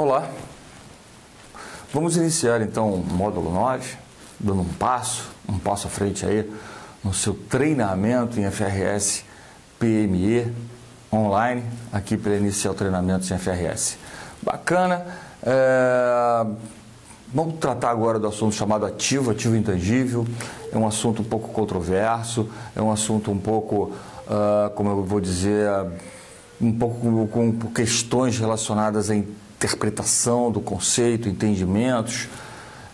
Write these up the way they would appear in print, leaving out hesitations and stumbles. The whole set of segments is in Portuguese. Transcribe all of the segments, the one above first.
Olá, vamos iniciar então o módulo 9, dando um passo à frente aí no seu treinamento em FRS PME online, aqui para iniciar o treinamento em FRS. Bacana, vamos tratar agora do assunto chamado ativo intangível. É um assunto um pouco controverso, é um assunto um pouco, como eu vou dizer, um pouco com questões relacionadas à interpretação do conceito, entendimentos.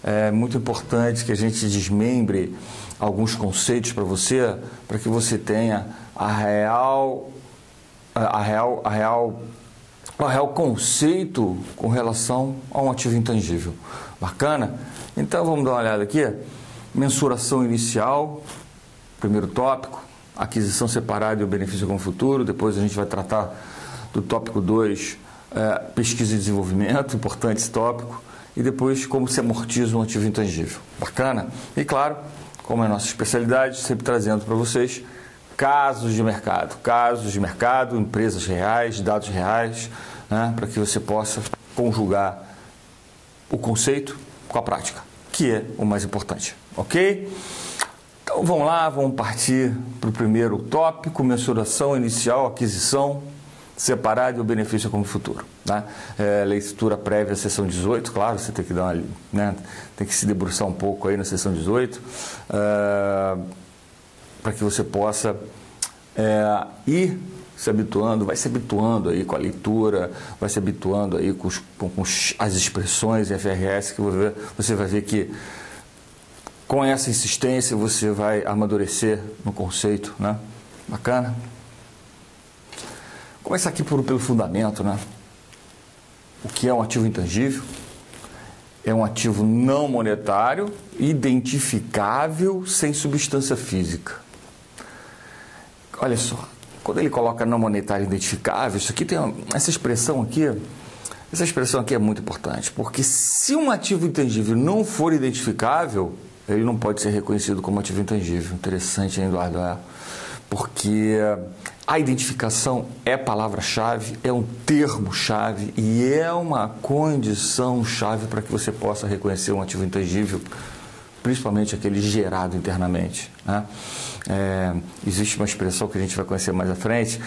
É muito importante que a gente desmembre alguns conceitos para você, para que você tenha o real conceito com relação a um ativo intangível. Bacana? Então vamos dar uma olhada aqui. Mensuração inicial, primeiro tópico. Aquisição separada e o benefício com o futuro. Depois a gente vai tratar do tópico 2, pesquisa e desenvolvimento, importante esse tópico. E depois como se amortiza um ativo intangível. Bacana? E claro, como é a nossa especialidade, sempre trazendo para vocês casos de mercado, empresas reais, dados reais, né, para que você possa conjugar o conceito com a prática, que é o mais importante, ok? Então vamos lá, vamos partir para o primeiro tópico, mensuração inicial, aquisição separada e o benefício como futuro. Né? Leitura prévia à sessão 18, claro, você tem que dar uma, né, tem que se debruçar um pouco aí na sessão 18, para que você possa ir se habituando, vai se habituando aí com a leitura, vai se habituando aí com as expressões em FRS, que você vai ver que com essa insistência você vai amadurecer no conceito, né? Bacana? Começar aqui pelo fundamento, né? O que é um ativo intangível? É um ativo não monetário, identificável, sem substância física. Olha só, quando ele coloca não monetário identificável, isso aqui tem essa expressão aqui é muito importante, porque se um ativo intangível não for identificável, ele não pode ser reconhecido como ativo intangível. Interessante, hein, Eduardo? Porque a identificação é palavra-chave, é um termo-chave e é uma condição-chave para que você possa reconhecer um ativo intangível, principalmente aquele gerado internamente. Né? Existe uma expressão que a gente vai conhecer mais à frente,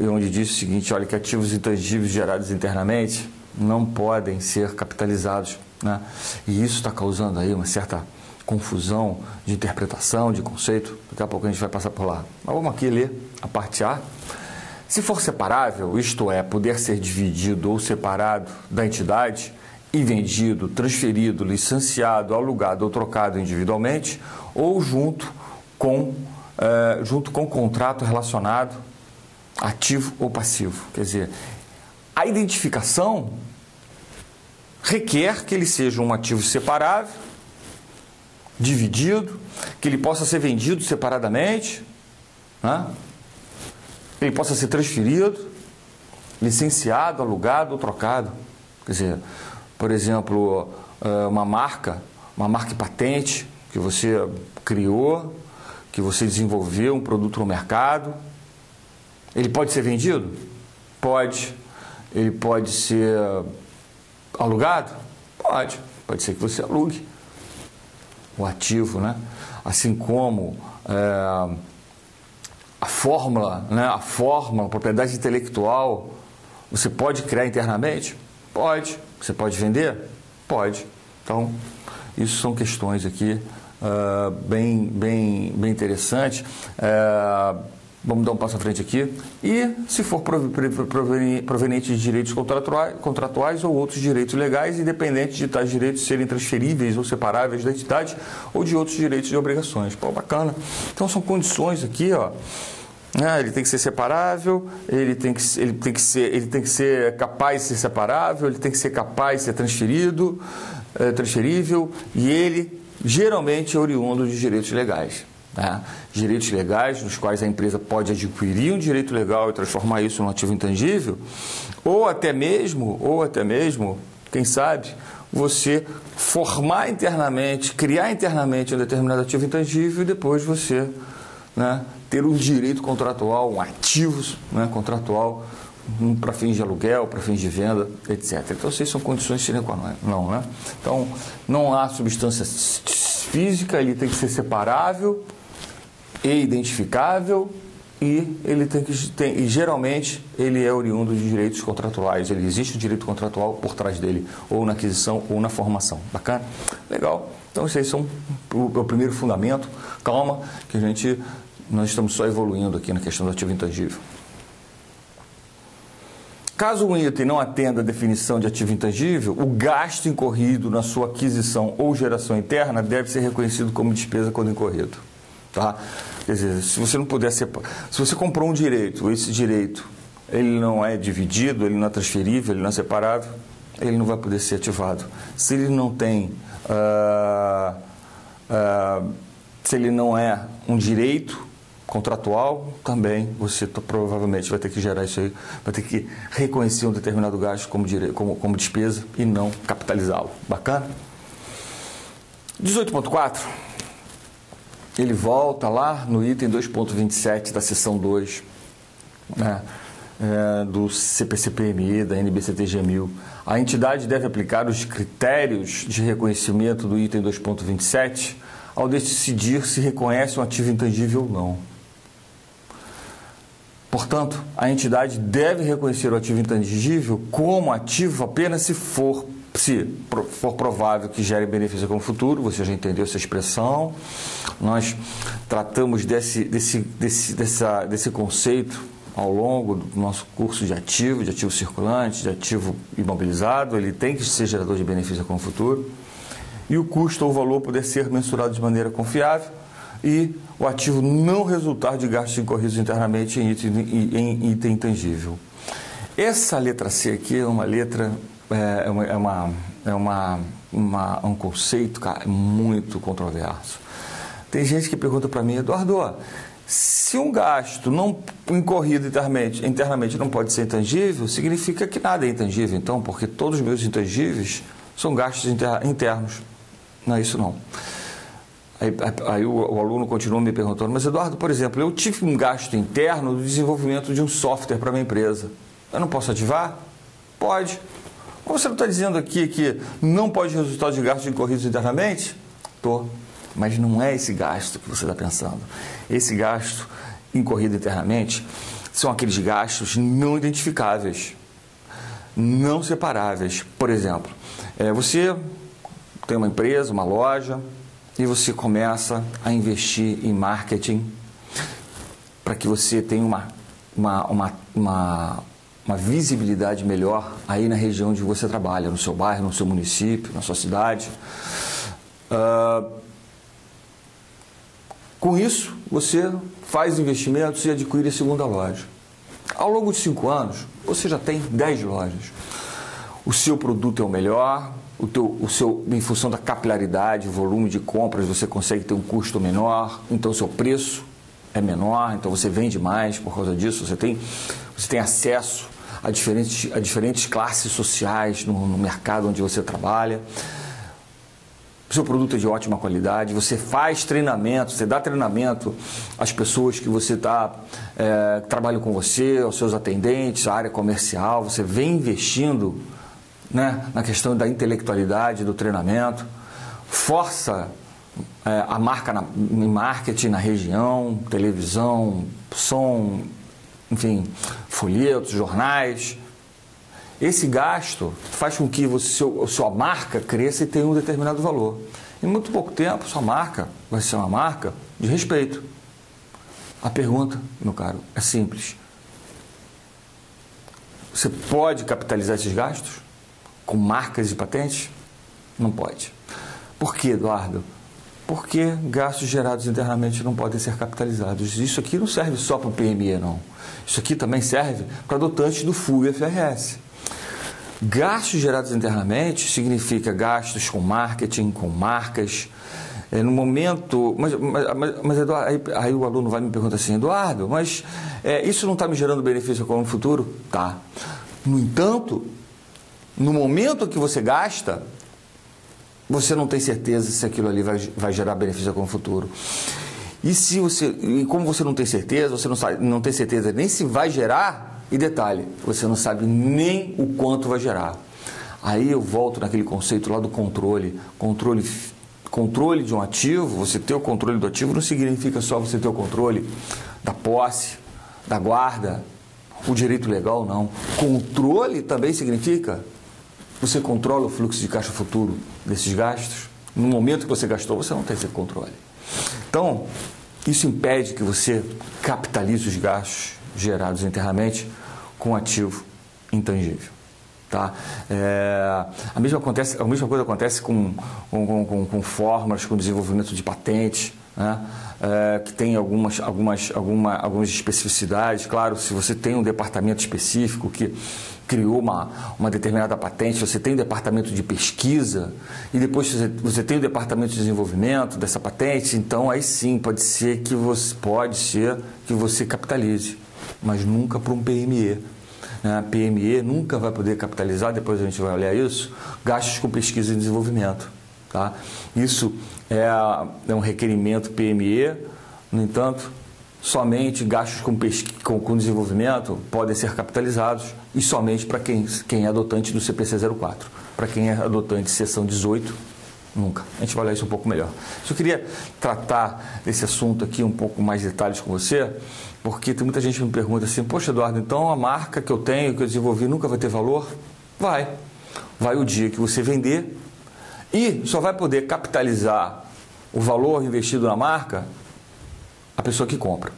onde diz o seguinte: olha, que ativos intangíveis gerados internamente não podem ser capitalizados. Né? E isso está causando aí uma certa confusão de interpretação, de conceito. Daqui a pouco a gente vai passar por lá. Mas vamos aqui ler a parte A. Se for separável, isto é, puder ser dividido ou separado da entidade e vendido, transferido, licenciado, alugado ou trocado individualmente ou junto com contrato relacionado, ativo ou passivo. Quer dizer, a identificação requer que ele seja um ativo separável, dividido, que ele possa ser vendido separadamente, né? Que ele possa ser transferido, licenciado, alugado ou trocado. Quer dizer, por exemplo, uma marca e patente que você criou, que você desenvolveu um produto no mercado, ele pode ser vendido? Pode. Ele pode ser alugado? Pode. Pode ser que você alugue o ativo, né? Assim como a fórmula, né? A propriedade intelectual, você pode criar internamente? Pode. Você pode vender? Pode. Então, isso são questões aqui bem interessantes. Vamos dar um passo à frente aqui. E se for proveniente de direitos contratuais ou outros direitos legais, independente de tais direitos serem transferíveis ou separáveis da entidade ou de outros direitos e obrigações. Pô, bacana. Então são condições aqui, ó. Ele tem que ser separável, ele tem que ser capaz de ser separável, ele tem que ser capaz de ser transferível e ele geralmente é oriundo de direitos legais. Né? Direitos legais nos quais a empresa pode adquirir um direito legal e transformar isso num ativo intangível, ou até mesmo, quem sabe, você formar internamente, criar internamente um determinado ativo intangível e depois você, né, ter um direito contratual, um ativo, né, contratual para fins de aluguel, para fins de venda, etc. Então, essas são condições sine qua non, né? Então, não há substância física, ele tem que ser separável e identificável, e ele e geralmente ele é oriundo de direitos contratuais. Ele existe um direito contratual por trás dele, ou na aquisição ou na formação. Bacana? Legal. Então, esses aí são o primeiro fundamento. Calma, que nós estamos só evoluindo aqui na questão do ativo intangível. Caso um item não atenda a definição de ativo intangível, o gasto incorrido na sua aquisição ou geração interna deve ser reconhecido como despesa quando incorrido. Tá? Quer dizer, se você não puder se você comprou um direito, esse direito ele não é dividido, ele não é transferível, ele não é separável, ele não vai poder ser ativado. Se ele não tem, se ele não é um direito contratual, também você provavelmente vai ter que gerar isso aí, vai ter que reconhecer um determinado gasto como despesa e não capitalizá-lo. Bacana? 18.4, ele volta lá no item 2.27 da seção 2, né, do CPC-PMI, da NBCT-G1000. A entidade deve aplicar os critérios de reconhecimento do item 2.27 ao decidir se reconhece um ativo intangível ou não. Portanto, a entidade deve reconhecer o ativo intangível como ativo apenas se for provável que gere benefício como futuro. Você já entendeu essa expressão. Nós tratamos desse conceito ao longo do nosso curso de ativo circulante, de ativo imobilizado. Ele tem que ser gerador de benefício como futuro. E o custo ou valor poder ser mensurado de maneira confiável e o ativo não resultar de gastos incorridos internamente em item intangível. Essa letra C aqui é uma letra, um conceito, cara, muito controverso. Tem gente que pergunta para mim, Eduardo, se um gasto não incorrido internamente não pode ser intangível, significa que nada é intangível, então, porque todos os meus intangíveis são gastos internos. Não é isso não. Aí o aluno continua me perguntando, mas Eduardo, por exemplo, eu tive um gasto interno no desenvolvimento de um software para a minha empresa. Eu não posso ativar? Pode. Como você não está dizendo aqui que não pode resultar de gastos incorridos internamente? Estou. Mas não é esse gasto que você está pensando. Esse gasto incorrido internamente são aqueles gastos não identificáveis, não separáveis. Por exemplo, você tem uma empresa, uma loja, e você começa a investir em marketing para que você tenha uma visibilidade melhor aí na região onde você trabalha, no seu bairro, no seu município, na sua cidade. Com isso, você faz investimentos e adquire a segunda loja. Ao longo de 5 anos, você já tem 10 lojas. O seu produto é o melhor, em função da capilaridade, volume de compras, você consegue ter um custo menor, então o seu preço é menor, então você vende mais por causa disso, você tem acesso a diferentes classes sociais no mercado onde você trabalha. O seu produto é de ótima qualidade, você faz treinamento, você dá treinamento às pessoas que você trabalham com você, aos seus atendentes, à área comercial, você vem investindo, né, na questão da intelectualidade, do treinamento, força a marca em marketing na região, televisão, som, enfim, folhetos, jornais. Esse gasto faz com que sua marca cresça e tenha um determinado valor. Em muito pouco tempo, sua marca vai ser uma marca de respeito. A pergunta, meu caro, é simples. Você pode capitalizar esses gastos com marcas e patentes? Não pode. Por quê, Eduardo? Porque gastos gerados internamente não podem ser capitalizados. Isso aqui não serve só para o PME, não. Isso aqui também serve para adotantes do FUI e FRS. Gastos gerados internamente significa gastos com marketing, com marcas. No momento... Mas Eduardo, aí o aluno vai me perguntar assim, Eduardo, mas isso não está me gerando benefício como no futuro? Tá. No entanto, no momento que você gasta, você não tem certeza se aquilo ali vai gerar benefício como futuro. E como você não tem certeza, você não tem certeza nem se vai gerar, E detalhe, você não sabe nem o quanto vai gerar. Aí eu volto naquele conceito lá do controle. Controle de um ativo, você ter o controle do ativo não significa só você ter o controle da posse, da guarda, o direito legal, não. Controle também significa você controla o fluxo de caixa futuro desses gastos. No momento que você gastou, você não tem esse controle. Então, isso impede que você capitalize os gastos gerados internamente com ativo intangível. Tá? A mesma coisa acontece com fórmulas, com desenvolvimento de patentes, né? Que tem algumas especificidades. Claro, se você tem um departamento específico que criou uma determinada patente, você tem um departamento de pesquisa e depois você tem o departamento de desenvolvimento dessa patente, então aí sim pode ser que você capitalize, mas nunca para um PME. PME nunca vai poder capitalizar, depois a gente vai olhar isso, gastos com pesquisa e desenvolvimento. Tá? Isso é um requerimento PME, no entanto, somente gastos com desenvolvimento podem ser capitalizados e somente para quem é adotante do CPC 04. Para quem é adotante de seção 18, nunca. A gente vai olhar isso um pouco melhor. Eu queria tratar desse assunto aqui um pouco mais de detalhes com você, porque tem muita gente que me pergunta assim, poxa, Eduardo, então a marca que eu tenho, que eu desenvolvi, nunca vai ter valor? Vai. Vai o dia que você vender e só vai poder capitalizar o valor investido na marca a pessoa que compra,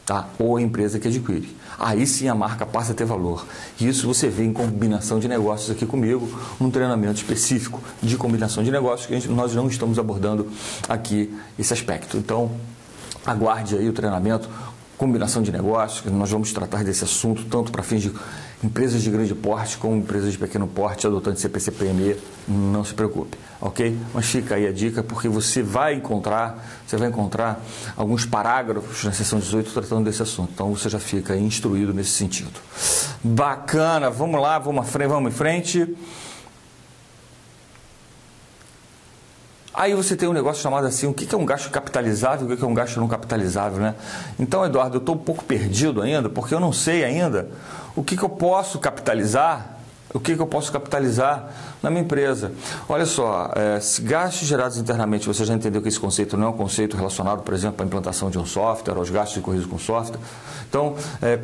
tá? Ou a empresa que adquire. Aí sim a marca passa a ter valor. E isso você vê em combinação de negócios aqui comigo, num treinamento específico de combinação de negócios, que nós não estamos abordando aqui esse aspecto. Então, aguarde aí o treinamento combinação de negócios, que nós vamos tratar desse assunto, tanto para fins de empresas de grande porte como empresas de pequeno porte, adotando CPC-PME, não se preocupe, ok? Mas fica aí a dica, porque você vai encontrar alguns parágrafos na seção 18 tratando desse assunto, então você já fica aí instruído nesse sentido. Bacana, vamos lá, vamos em frente. Aí você tem um negócio chamado assim, o que é um gasto capitalizável e o que é um gasto não capitalizável, né? Então, Eduardo, eu estou um pouco perdido ainda, porque eu não sei ainda o que eu posso capitalizar, na minha empresa. Olha só, se gastos gerados internamente, você já entendeu que esse conceito não é um conceito relacionado, por exemplo, à implantação de um software, aos gastos incorridos com software. Então,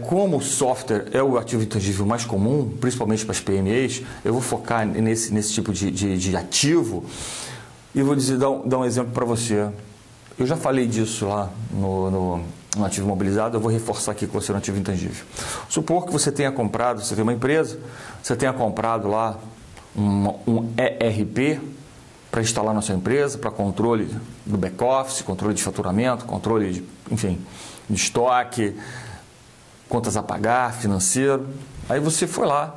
como o software é o ativo intangível mais comum, principalmente para as PMEs, eu vou focar nesse tipo de ativo. E vou dar um exemplo para você. Eu já falei disso lá no ativo imobilizado, eu vou reforçar aqui com você no ativo intangível. Supor que você tenha comprado, você tem uma empresa, você tenha comprado lá um ERP para instalar na sua empresa, para controle do back-office, controle de faturamento, controle de estoque, contas a pagar, financeiro. Aí você foi lá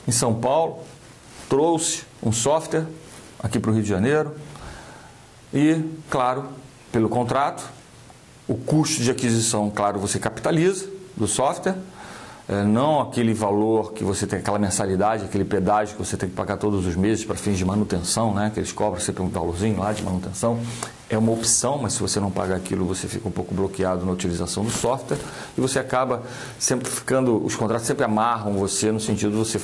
em São Paulo, trouxe um software aqui para o Rio de Janeiro e, claro, pelo contrato, o custo de aquisição, claro, você capitaliza do software, não aquele valor que você tem, aquela mensalidade, aquele pedágio que você tem que pagar todos os meses para fins de manutenção, né, que eles cobram sempre um valorzinho lá de manutenção. É uma opção, mas se você não pagar aquilo, você fica um pouco bloqueado na utilização do software e você acaba sempre os contratos sempre amarram você no sentido de você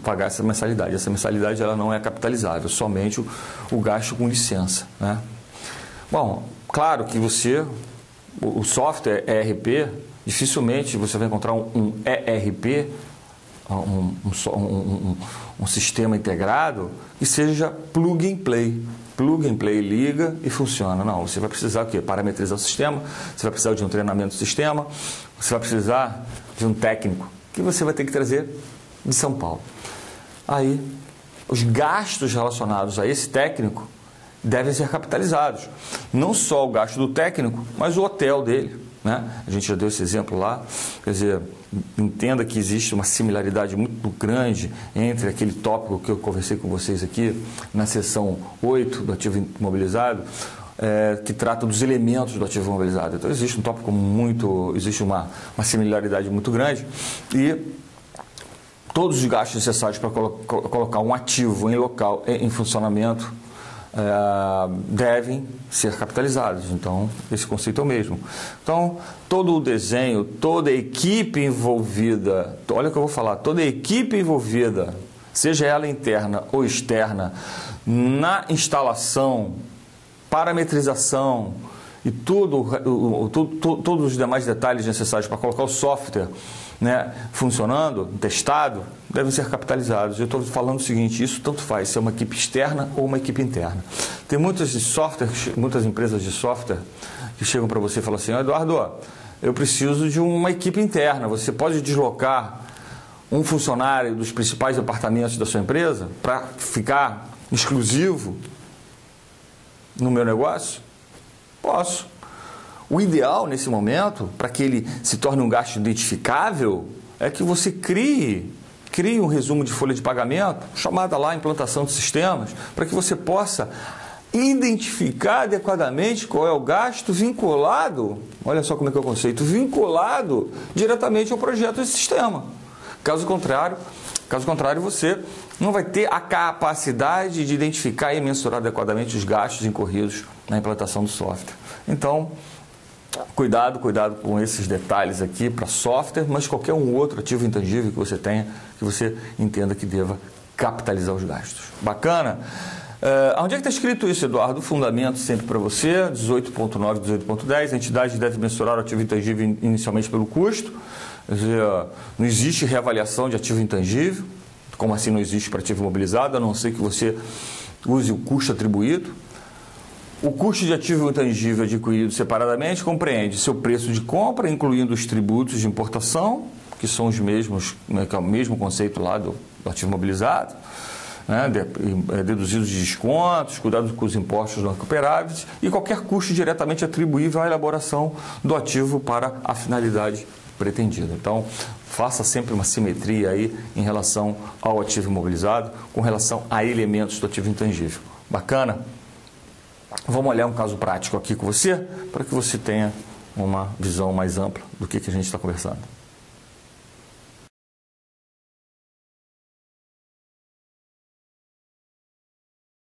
pagar essa mensalidade. Essa mensalidade ela não é capitalizável, somente o gasto com licença, né? Bom, claro que o software ERP, dificilmente você vai encontrar um ERP, um sistema integrado que seja plug and play. Plug and play, liga e funciona. Não, você vai precisar o quê? Parametrizar o sistema, você vai precisar de um treinamento do sistema, você vai precisar de um técnico que você vai ter que trazer de São Paulo. Aí, os gastos relacionados a esse técnico devem ser capitalizados. Não só o gasto do técnico, mas o hotel dele, né? A gente já deu esse exemplo lá. Quer dizer, entenda que existe uma similaridade muito grande entre aquele tópico que eu conversei com vocês aqui na seção 8 do ativo imobilizado, que trata dos elementos do ativo imobilizado. Então existe um tópico existe uma similaridade muito grande e todos os gastos necessários para colocar um ativo em funcionamento devem ser capitalizados. Então, esse conceito é o mesmo. Então, todo o desenho, toda a equipe envolvida, olha o que eu vou falar, toda a equipe envolvida, seja ela interna ou externa, na instalação, parametrização e todos os demais detalhes necessários para colocar o software, né, funcionando, testado, devem ser capitalizados. Eu estou falando o seguinte, isso tanto faz se é uma equipe externa ou uma equipe interna. Tem muitas empresas de software que chegam para você e falam assim, Eduardo, eu preciso de uma equipe interna, você pode deslocar um funcionário dos principais departamentos da sua empresa para ficar exclusivo no meu negócio? Posso. O ideal nesse momento, para que ele se torne um gasto identificável, é que você crie um resumo de folha de pagamento, chamada lá implantação de sistemas, para que você possa identificar adequadamente qual é o gasto vinculado, olha só como é que é o conceito, vinculado diretamente ao projeto de sistema. Caso contrário, você não vai ter a capacidade de identificar e mensurar adequadamente os gastos incorridos na implantação do software. Então, cuidado com esses detalhes aqui para software, mas qualquer um outro ativo intangível que você tenha, que você entenda que deva capitalizar os gastos. Bacana? Onde é que está escrito isso, Eduardo? O fundamento sempre para você, 18.9, 18.10, a entidade deve mensurar o ativo intangível inicialmente pelo custo. Quer dizer, não existe reavaliação de ativo intangível. Como assim não existe para ativo imobilizado, a não ser que você use o custo atribuído. O custo de ativo intangível adquirido separadamente compreende seu preço de compra, incluindo os tributos de importação, que são os mesmos, que é o mesmo conceito lá do ativo imobilizado, né, deduzidos de descontos, cuidado com os impostos não recuperáveis e qualquer custo diretamente atribuível à elaboração do ativo para a finalidade pretendida. Então, faça sempre uma simetria aí em relação ao ativo imobilizado, com relação a elementos do ativo intangível. Bacana? Vamos olhar um caso prático aqui com você, para que você tenha uma visão mais ampla do que a gente está conversando.